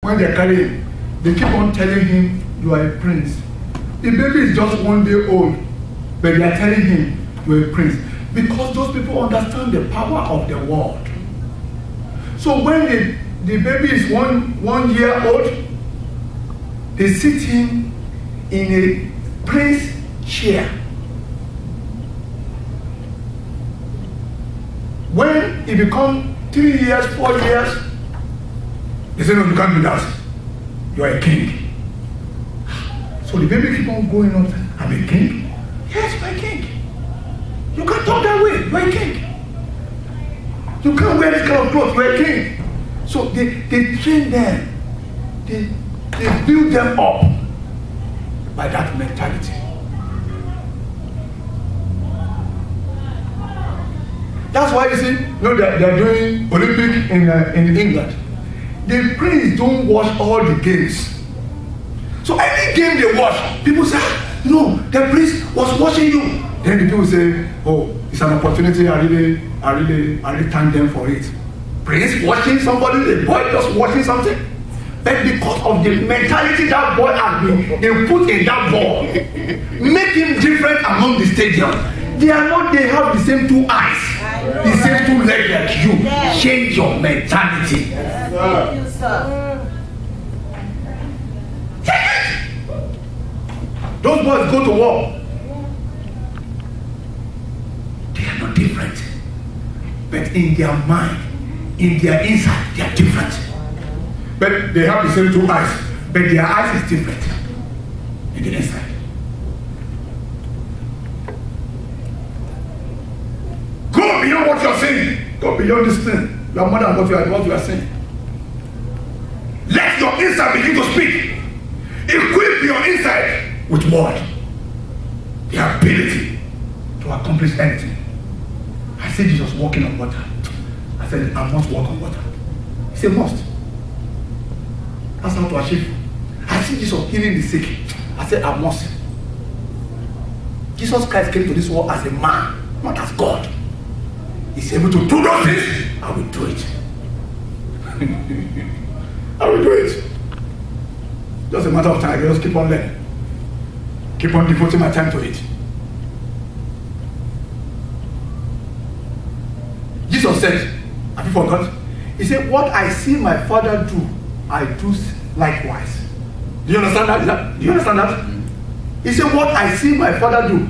when they carry him, they keep on telling him, you are a prince. The baby is just 1 day old, but they are telling him, you are a prince. Because those people understand the power of the word. So when the baby is one year old, they sit him in a prince chair. When he becomes 3 years, 4 years, they say, no, you can't do that. You are a king. So the baby keep on going on. I'm a king? Yes, you are a king. You can't talk that way. You are a king. You can't wear this kind of clothes. You are a king. So they train them. They build them up by that mentality. That's why you see, they're doing Olympic in England. The prince don't watch all the games. So any game they watch, people say, no, the prince was watching you. Then the people say, oh, it's an opportunity. I really thank them for it. Prince watching somebody, the boy just watching something. But because of the mentality that boy has been they put in that ball, make him different among the stadium. They have the same 2 eyes, the same 2 legs like you. Change your mentality. Thank you, sir. Take it. Those boys go to war. They are not different. But in their mind, in their inside, they are different. But they have the same 2 eyes. But their eyes is different in the inside. Go beyond what you are saying. Go beyond this thing. You are more than what you are saying. Let your inside begin to speak. Equip your inside with word. The ability to accomplish anything. I see Jesus walking on water. I said, I must walk on water. He said, must. That's how to achieve. I see Jesus healing the sick. I said, I must. Jesus Christ came to this world as a man, not as God. He's able to do those things. I will do it. I will do it. Just a matter of time. I just keep on learning. Keep on devoting my time to it. Jesus said, have you forgot? He said, what I see my Father do, I do likewise. Do you understand that? Do you understand that? He said, what I see my Father do.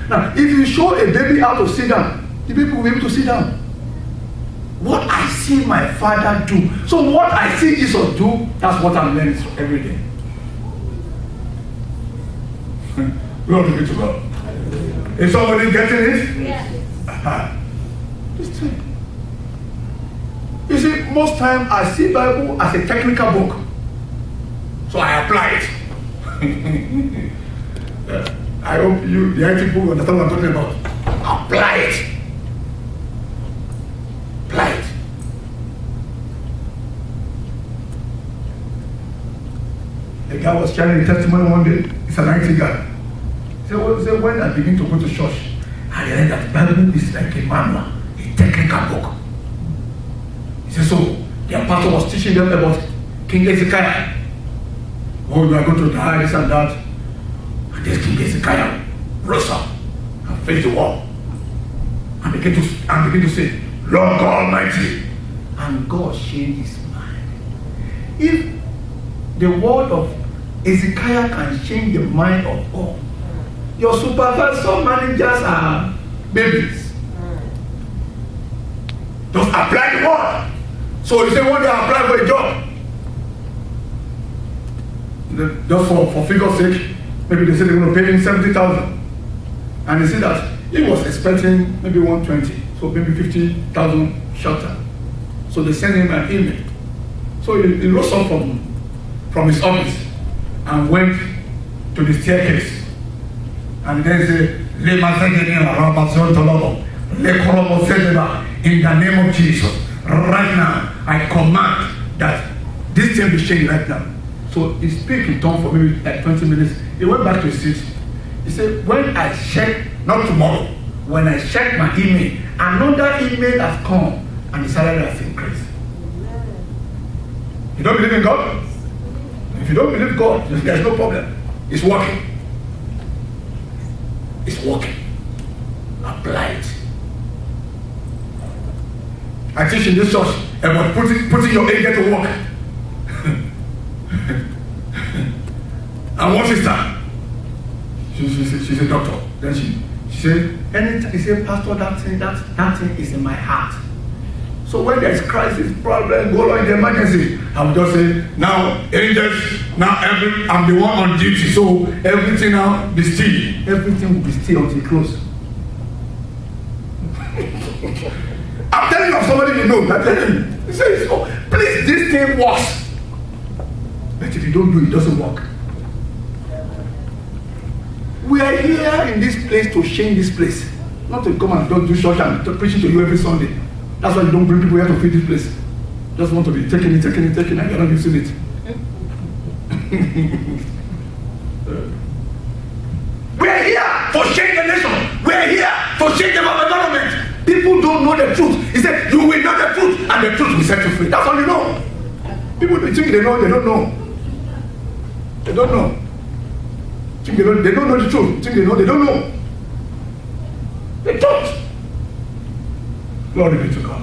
Now, if you show a baby how to sit down, the baby will be able to sit down. What I see my Father do. So what I see Jesus do, that's what I'm learning every day. Glory be to God. Is somebody getting it? Yes. Listen. You see, most time I see Bible as a technical book. So I apply it. I hope you, the IT people, understand what I'm talking about. Apply it. Apply it. A guy was sharing a testimony one day. It's an IT guy. He said, when I begin to go to church, I realized that the Bible is like a manual, a technical book. He said, so their pastor was teaching them about King Hezekiah. Oh, you are going to die, this and that. And this King Hezekiah rose up and faced the wall and began to say, Lord God Almighty. And God changed his mind. If the word of Hezekiah can change the mind of God, your supervisor managers are babies. Just apply the word. So you say when they apply for a job, just for figure's sake, maybe they say they're going to pay him 70,000, and they say that he was expecting maybe 120, so maybe 50,000 shorter. So they send him an email. So he rose up from his office and went to the staircase. And then say, in the name of Jesus, right now, I command that this thing be changed right now. So he speak in tongues for maybe like 20 minutes. He went back to his seat. He said, when I check, not tomorrow, when I check my email, another email has come and the salary has increased. You don't believe in God? If you don't believe God, there's no problem. It's working. It's working. Apply it. I teach in this church about putting your angel to work. And one sister, she's a doctor. Then she said, anytime he said, Pastor, that thing is in my heart. So when there is crisis, problem, go on in the emergency, I will just say, now angels, now I'm the one on duty, so everything now be still. Everything will be still until close. I'm telling you of somebody you know, I'm telling you. He says, oh, please, this thing works. But if you don't do it, it doesn't work. We are here in this place to change this place. Not to come and don't do church and preaching to you every Sunday. That's why you don't bring people here to feed this place. Just want to be taking it, and you're not using it. We are here to change the nation. We are here to change the environment. People don't know the truth. He said, you will know the truth, and the truth will set you free. That's all you know. People think they know, they don't know. They don't know. Think they don't know the truth. Think they know, they don't know. They don't. Glory be to God.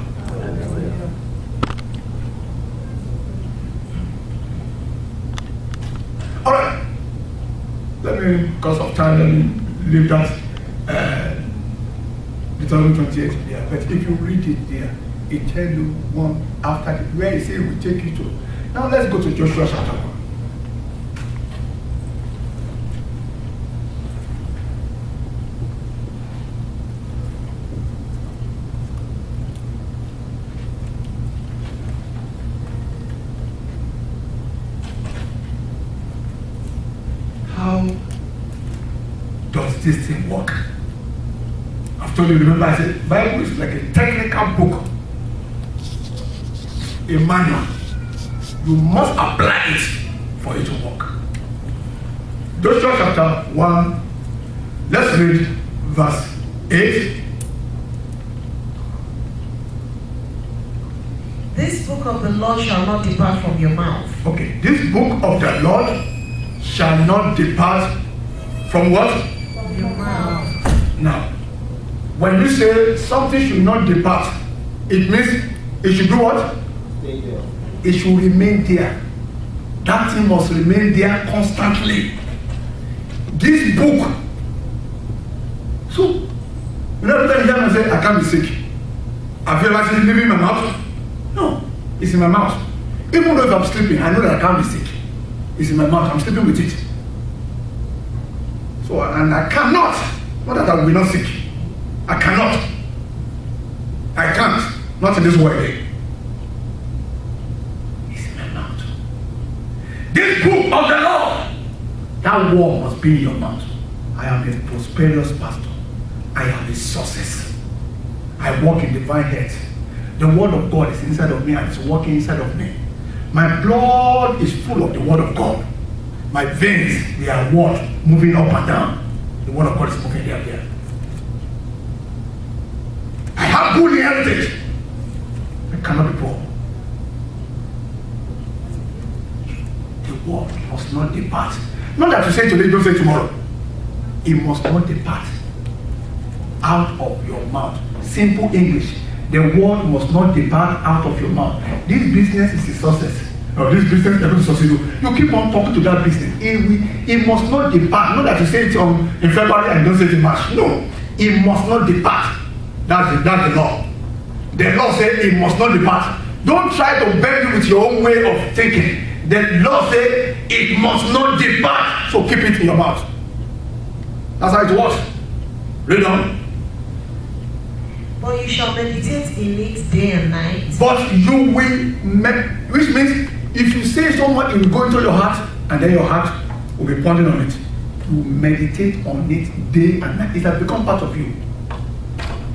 All right. Let me, because of time, let me leave that Deuteronomy 28 there. But if you read it there, it tells you one after where it says we take you to. Now let's go to Joshua chapter 1. How does this thing work? I've told you, remember I said, Bible is like a technical book, a manual. You must apply it for it to work. Joshua chapter 1, let's read verse 8. This book of the Lord shall not depart from your mouth. Okay, this book of the Lord shall not depart from what? From your mouth. Now, when you say something should not depart, it means it should do what? Stay there. It should remain there. That thing must remain there constantly. This book. So, you know, every time you hear me say, I can't be sick. Have you ever seen it in my mouth? No, it's in my mouth. Even though if I'm sleeping, I know that I can't be sick. It's in my mouth. I'm sleeping with it. So, and I cannot. Not that I will be not sick. I cannot. I can't. Not in this world. It's in my mouth. This book of the Lord, that word must be in your mouth. I am a prosperous pastor. I am a success. I walk in divine health. The word of God is inside of me and it's working inside of me. My blood is full of the word of God. My veins, they are what? Moving up and down. The word of God is moving there and there. I have good heritage. I cannot be poor. The word must not depart. Not that you say today, don't say tomorrow. It must not depart out of your mouth. Simple English. The word must not depart out of your mouth. This business is a success. Or this business is going to succeed. You keep on talking to that business. It must not depart. Not that you say it in February and don't say it in March. No. It must not depart. That's the law. The law says it must not depart. Don't try to bend it with your own way of thinking. The law says it must not depart. So keep it in your mouth. That's how it works. Read on. But you shall meditate in it day and night. But you will, which means if you say so much, it will go into your heart, and then your heart will be pondering on it. You meditate on it day and night. It has become part of you.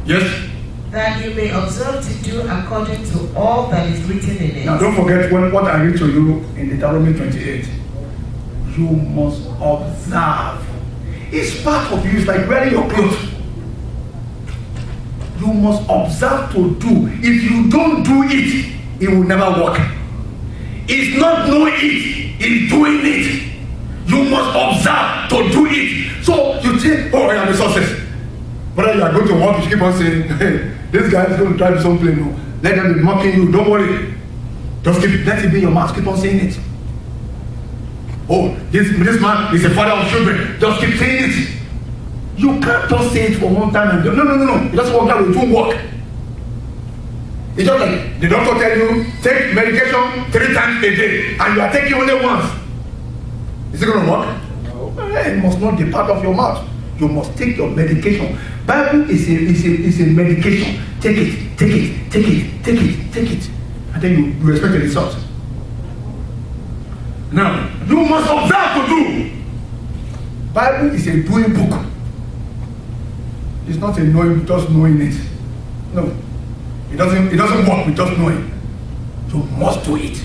Yes? That you may observe to do according to all that is written in it. Now don't forget what I read to you in Deuteronomy 28. You must observe. It's part of you. It's like wearing your clothes. You must observe to do. If you don't do it, it will never work. It's not knowing it, it's doing it. You must observe to do it. So you think, oh, I am a success. But you are going to work, you keep on saying, hey, this guy is going to drive his own plane. No. Let them be mocking you, don't worry. Just let it be in your mouth, keep on saying it. Oh, this man is a father of children. Just keep saying it. You can't just say it for one time and no. It doesn't work that way, it won't work. It's just like the doctor tell you, take medication 3 times a day, and you are taking only once. Is it going to work? No. It must not depart of your mouth. You must take your medication. Bible is a medication. Take it. And then you expect the result. Now, you must observe to do. Bible is a doing book. It's not a knowing, just knowing it. No. It doesn't work with just knowing. You must do it.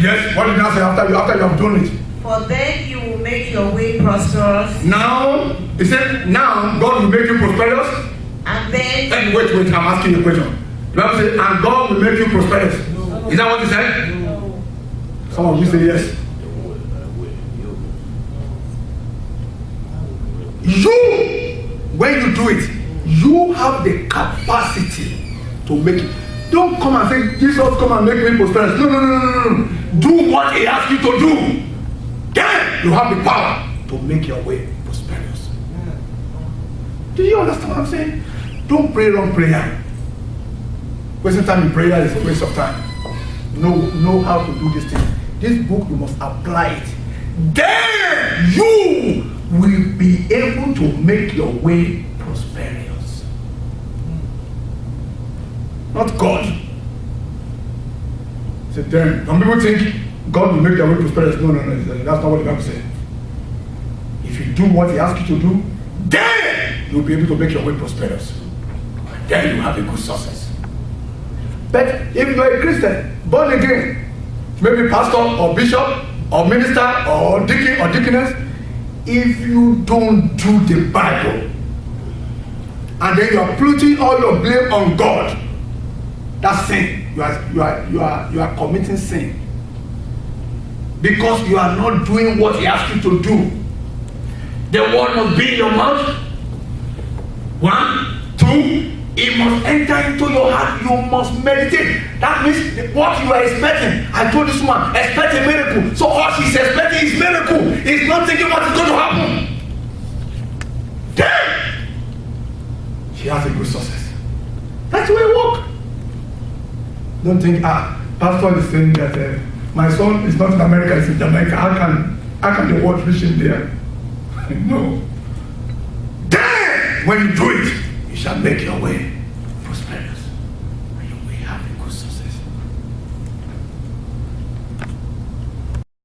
Yes, what did I say after you have done it? For then you will make your way prosperous. Now, he said, now God will make you prosperous. And then... Wait, I'm asking you a question. The Bible says, and God will make you prosperous. No. Is that what he said? No. Some of you say yes. You, when you do it, you have the capacity to make it. Don't come and say, Jesus, come and make me prosperous. No. Do what he asks you to do. Then you have the power to make your way prosperous. Do you understand what I'm saying? Don't pray wrong prayer. Wasting time in prayer is a waste of time. Know how to do this thing. This book, you must apply it. Then you will be able to make your way prosperous. Not God. So then, some people think God will make their way prosperous. No. That's not what the Bible says. If you do what he asks you to do, then you'll be able to make your way prosperous. And then you have a good success. But if you are a Christian, born again, maybe pastor or bishop or minister or deacon or deaconess, if you don't do the Bible, and then you are putting all your blame on God, that's sin. You are committing sin. Because you are not doing what he asks you to do. The word must be in your mouth. 1, 2, it must enter into your heart. You must meditate. That means what you are expecting. I told this woman, expect a miracle. So all she's expecting is miracle. It's not thinking what is going to happen. Then she has a good success. That's the way it works. Don't think, pastor is saying that my son is not in America, he's in Jamaica. How can the word reach him there? No. Then when you do it, you shall make your way